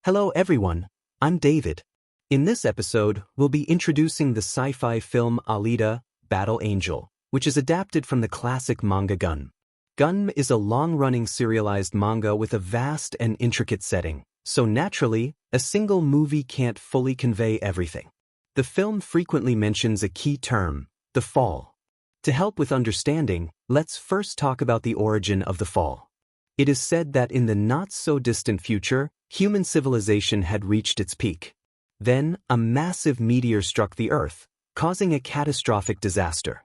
Hello everyone, I'm David. In this episode, we'll be introducing the sci-fi film Alita Battle Angel, which is adapted from the classic manga Gun. Gun is a long-running serialized manga with a vast and intricate setting, so naturally, a single movie can't fully convey everything. The film frequently mentions a key term, the fall. To help with understanding, let's first talk about the origin of the fall. It is said that in the not-so-distant future, human civilization had reached its peak. Then, a massive meteor struck the Earth, causing a catastrophic disaster.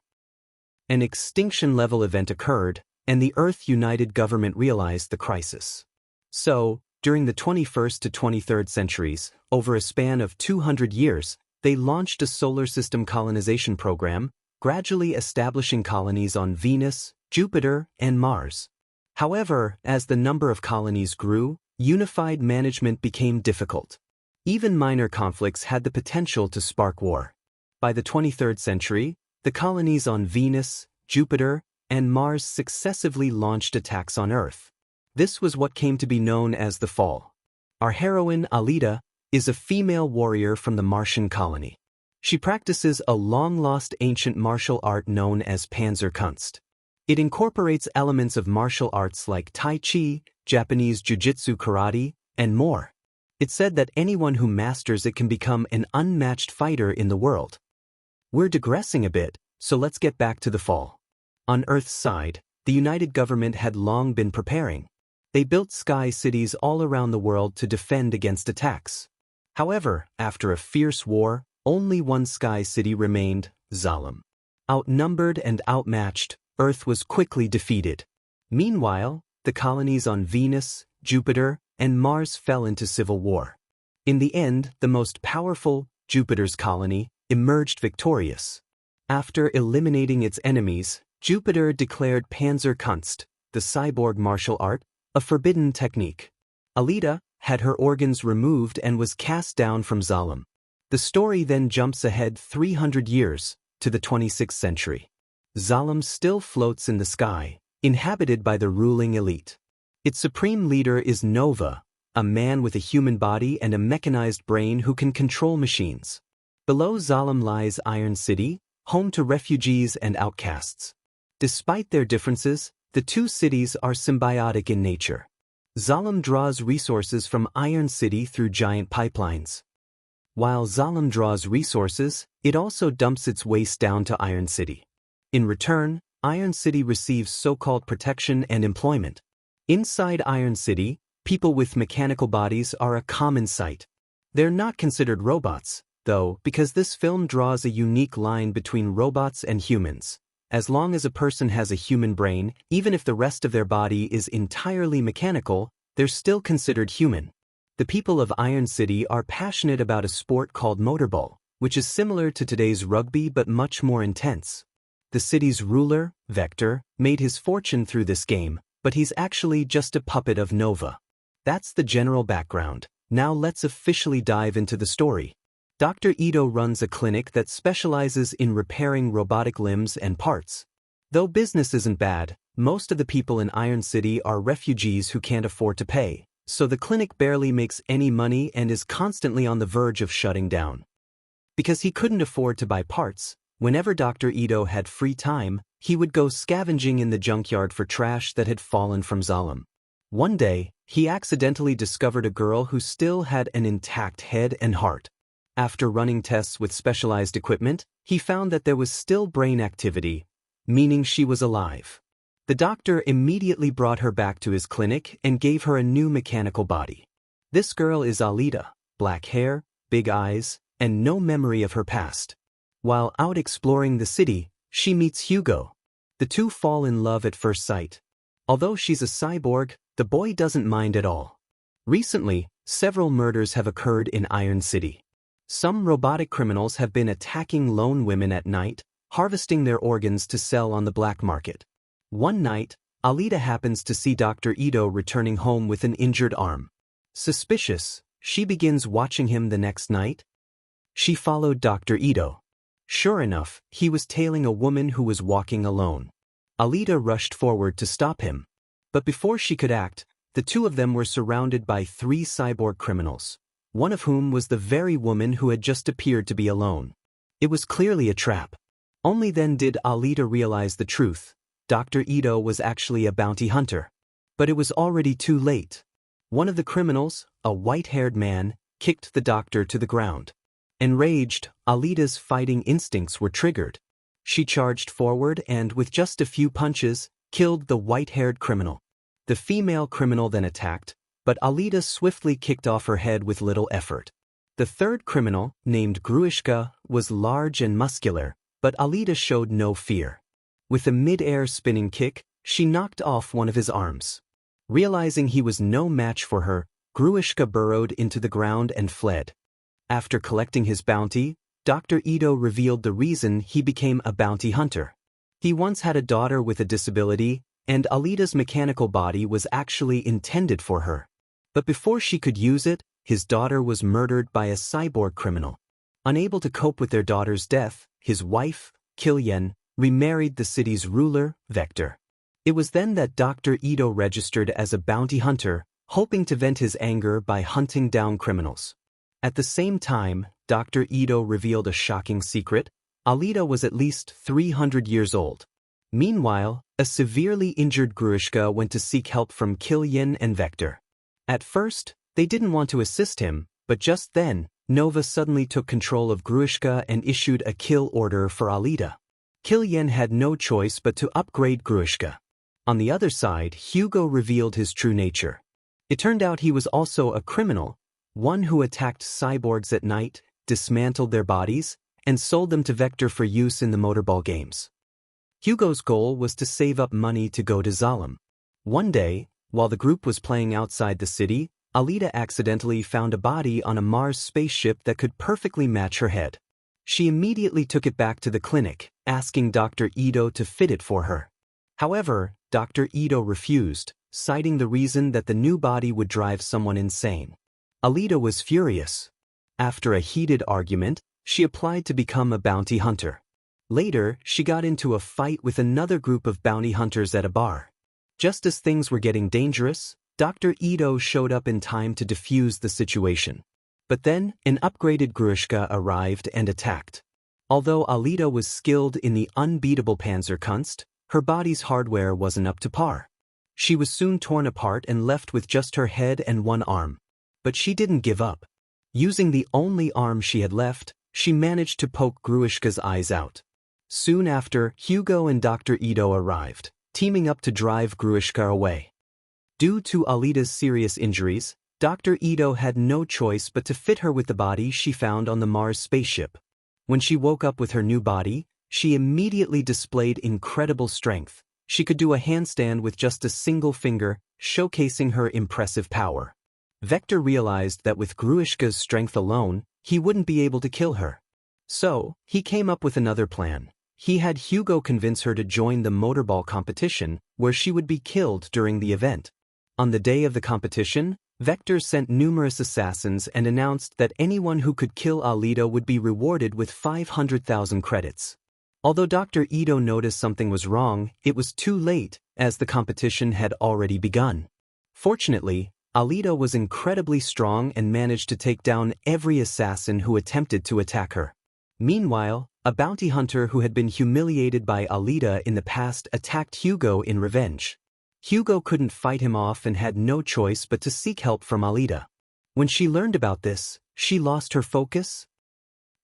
An extinction-level event occurred, and the Earth United Government realized the crisis. So, during the 21st to 23rd centuries, over a span of 200 years, they launched a solar system colonization program, gradually establishing colonies on Venus, Jupiter, and Mars. However, as the number of colonies grew, unified management became difficult. Even minor conflicts had the potential to spark war. By the 23rd century, the colonies on Venus, Jupiter, and Mars successively launched attacks on Earth. This was what came to be known as the Fall. Our heroine, Alita, is a female warrior from the Martian colony. She practices a long-lost ancient martial art known as Panzerkunst. It incorporates elements of martial arts like Tai Chi, Japanese Jiu-Jitsu karate, and more. It's said that anyone who masters it can become an unmatched fighter in the world. We're digressing a bit, so let's get back to the fall. On Earth's side, the United Government had long been preparing. They built sky cities all around the world to defend against attacks. However, after a fierce war, only one sky city remained, Zalem. Outnumbered and outmatched, Earth was quickly defeated. Meanwhile, the colonies on Venus, Jupiter, and Mars fell into civil war. In the end, the most powerful, Jupiter's colony, emerged victorious. After eliminating its enemies, Jupiter declared Panzerkunst, the cyborg martial art, a forbidden technique. Alita had her organs removed and was cast down from Zalem. The story then jumps ahead 300 years, to the 26th century. Zalem still floats in the sky, inhabited by the ruling elite. Its supreme leader is Nova, a man with a human body and a mechanized brain who can control machines. Below Zalem lies Iron City, home to refugees and outcasts. Despite their differences, the two cities are symbiotic in nature. Zalem draws resources from Iron City through giant pipelines. While Zalem draws resources, it also dumps its waste down to Iron City. In return, Iron City receives so-called protection and employment. Inside Iron City, people with mechanical bodies are a common sight. They're not considered robots, though, because this film draws a unique line between robots and humans. As long as a person has a human brain, even if the rest of their body is entirely mechanical, they're still considered human. The people of Iron City are passionate about a sport called Motorball, which is similar to today's rugby but much more intense. The city's ruler, Vector, made his fortune through this game, but he's actually just a puppet of Nova. That's the general background. Now let's officially dive into the story. Dr. Ido runs a clinic that specializes in repairing robotic limbs and parts. Though business isn't bad, most of the people in Iron City are refugees who can't afford to pay, so the clinic barely makes any money and is constantly on the verge of shutting down. Because he couldn't afford to buy parts, whenever Dr. Ido had free time, he would go scavenging in the junkyard for trash that had fallen from Zalem. One day, he accidentally discovered a girl who still had an intact head and heart. After running tests with specialized equipment, he found that there was still brain activity, meaning she was alive. The doctor immediately brought her back to his clinic and gave her a new mechanical body. This girl is Alita, black hair, big eyes, and no memory of her past. While out exploring the city, she meets Hugo. The two fall in love at first sight. Although she's a cyborg, the boy doesn't mind at all. Recently, several murders have occurred in Iron City. Some robotic criminals have been attacking lone women at night, harvesting their organs to sell on the black market. One night, Alita happens to see Dr. Ido returning home with an injured arm. Suspicious, she begins watching him the next night. She followed Dr. Ido. Sure enough, he was tailing a woman who was walking alone. Alita rushed forward to stop him. But before she could act, The two of them were surrounded by 3 cyborg criminals, one of whom was the very woman who had just appeared to be alone. It was clearly a trap. Only then did Alita realize the truth. Dr. Ido was actually a bounty hunter. But it was already too late. One of the criminals, a white-haired man, kicked the doctor to the ground. Enraged, Alita's fighting instincts were triggered. She charged forward and, with just a few punches, killed the white-haired criminal. The female criminal then attacked, but Alita swiftly kicked off her head with little effort. The third criminal, named Grewishka, was large and muscular, but Alita showed no fear. With a mid-air spinning kick, she knocked off one of his arms. Realizing he was no match for her, Grewishka burrowed into the ground and fled. After collecting his bounty, Dr. Ido revealed the reason he became a bounty hunter. He once had a daughter with a disability, and Alita's mechanical body was actually intended for her. But before she could use it, his daughter was murdered by a cyborg criminal. Unable to cope with their daughter's death, his wife, Keean, remarried the city's ruler, Vector. It was then that Dr. Ido registered as a bounty hunter, hoping to vent his anger by hunting down criminals. At the same time, Dr. Ido revealed a shocking secret. Alita was at least 300 years old. Meanwhile, a severely injured Grewishka went to seek help from Keean and Vector. At first, they didn't want to assist him, but just then, Nova suddenly took control of Grewishka and issued a kill order for Alita. Keean had no choice but to upgrade Grewishka. On the other side, Hugo revealed his true nature. It turned out he was also a criminal, one who attacked cyborgs at night, dismantled their bodies, and sold them to Vector for use in the Motorball games. Hugo's goal was to save up money to go to Zalem. One day, while the group was playing outside the city, Alita accidentally found a body on a Mars spaceship that could perfectly match her head. She immediately took it back to the clinic, asking Dr. Ido to fit it for her. However, Dr. Ido refused, citing the reason that the new body would drive someone insane. Alita was furious. After a heated argument, she applied to become a bounty hunter. Later, she got into a fight with another group of bounty hunters at a bar. Just as things were getting dangerous, Dr. Ido showed up in time to defuse the situation. But then, an upgraded Grewishka arrived and attacked. Although Alita was skilled in the unbeatable Panzerkunst, her body's hardware wasn't up to par. She was soon torn apart and left with just her head and one arm. But she didn't give up. Using the only arm she had left, she managed to poke Grewishka's eyes out. Soon after, Hugo and Dr. Ido arrived, teaming up to drive Grewishka away. Due to Alita's serious injuries, Dr. Ido had no choice but to fit her with the body she found on the Mars spaceship. When she woke up with her new body, she immediately displayed incredible strength. She could do a handstand with just a single finger, showcasing her impressive power. Vector realized that with Grewishka's strength alone, he wouldn't be able to kill her. So, he came up with another plan. He had Hugo convince her to join the Motorball competition, where she would be killed during the event. On the day of the competition, Vector sent numerous assassins and announced that anyone who could kill Alita would be rewarded with 500,000 credits. Although Dr. Ido noticed something was wrong, it was too late, as the competition had already begun. Fortunately, Alita was incredibly strong and managed to take down every assassin who attempted to attack her. Meanwhile, a bounty hunter who had been humiliated by Alita in the past attacked Hugo in revenge. Hugo couldn't fight him off and had no choice but to seek help from Alita. When she learned about this, she lost her focus.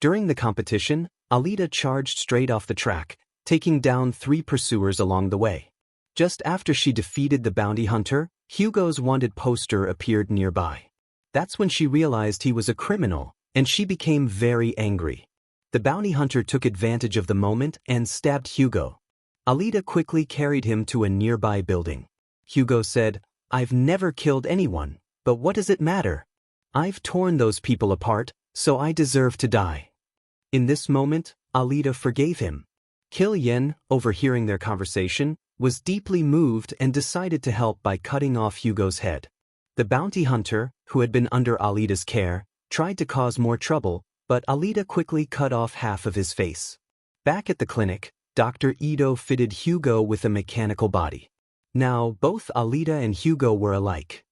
During the competition, Alita charged straight off the track, taking down 3 pursuers along the way. Just after she defeated the bounty hunter, Hugo's wanted poster appeared nearby. That's when she realized he was a criminal, and she became very angry. The bounty hunter took advantage of the moment and stabbed Hugo. Alita quickly carried him to a nearby building. Hugo said, "I've never killed anyone, but what does it matter? I've torn those people apart, so I deserve to die." In this moment, Alita forgave him. Keean, overhearing their conversation, was deeply moved and decided to help by cutting off Hugo's head. The bounty hunter, who had been under Alita's care, tried to cause more trouble, but Alita quickly cut off half of his face. Back at the clinic, Dr. Ido fitted Hugo with a mechanical body. Now, both Alita and Hugo were alike.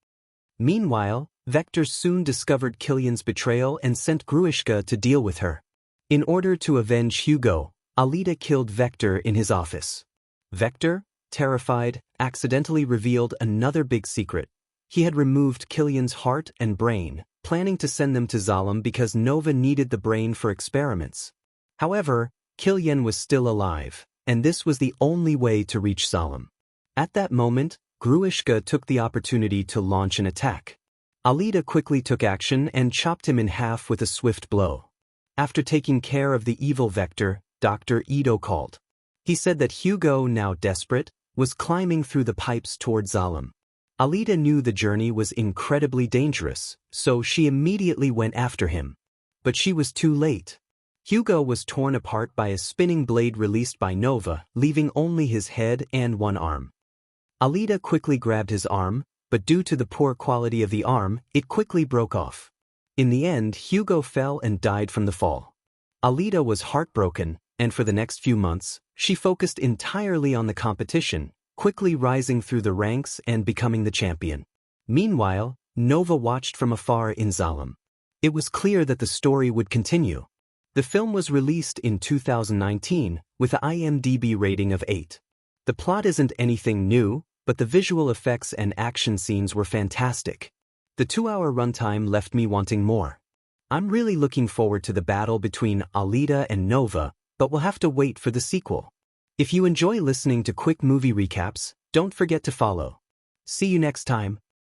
Meanwhile, Vector soon discovered Keean's betrayal and sent Grewishka to deal with her. In order to avenge Hugo, Alita killed Vector in his office. Vector, terrified, accidentally revealed another big secret. He had removed Keean's heart and brain, planning to send them to Zalem because Nova needed the brain for experiments. However, Keean was still alive, and this was the only way to reach Zalem. At that moment, Grewishka took the opportunity to launch an attack. Alita quickly took action and chopped him in half with a swift blow. After taking care of the evil Vector, Dr. Ido called. He said that Hugo, now desperate, was climbing through the pipes toward Zalem. Alita knew the journey was incredibly dangerous, so she immediately went after him. But she was too late. Hugo was torn apart by a spinning blade released by Nova, leaving only his head and one arm. Alita quickly grabbed his arm, but due to the poor quality of the arm, it quickly broke off. In the end, Hugo fell and died from the fall. Alita was heartbroken, and for the next few months, she focused entirely on the competition, quickly rising through the ranks and becoming the champion. Meanwhile, Nova watched from afar in Zalem. It was clear that the story would continue. The film was released in 2019 with an IMDb rating of 8. The plot isn't anything new, but the visual effects and action scenes were fantastic. The 2-hour runtime left me wanting more. I'm really looking forward to the battle between Alita and Nova, but we'll have to wait for the sequel. If you enjoy listening to quick movie recaps, don't forget to follow. See you next time.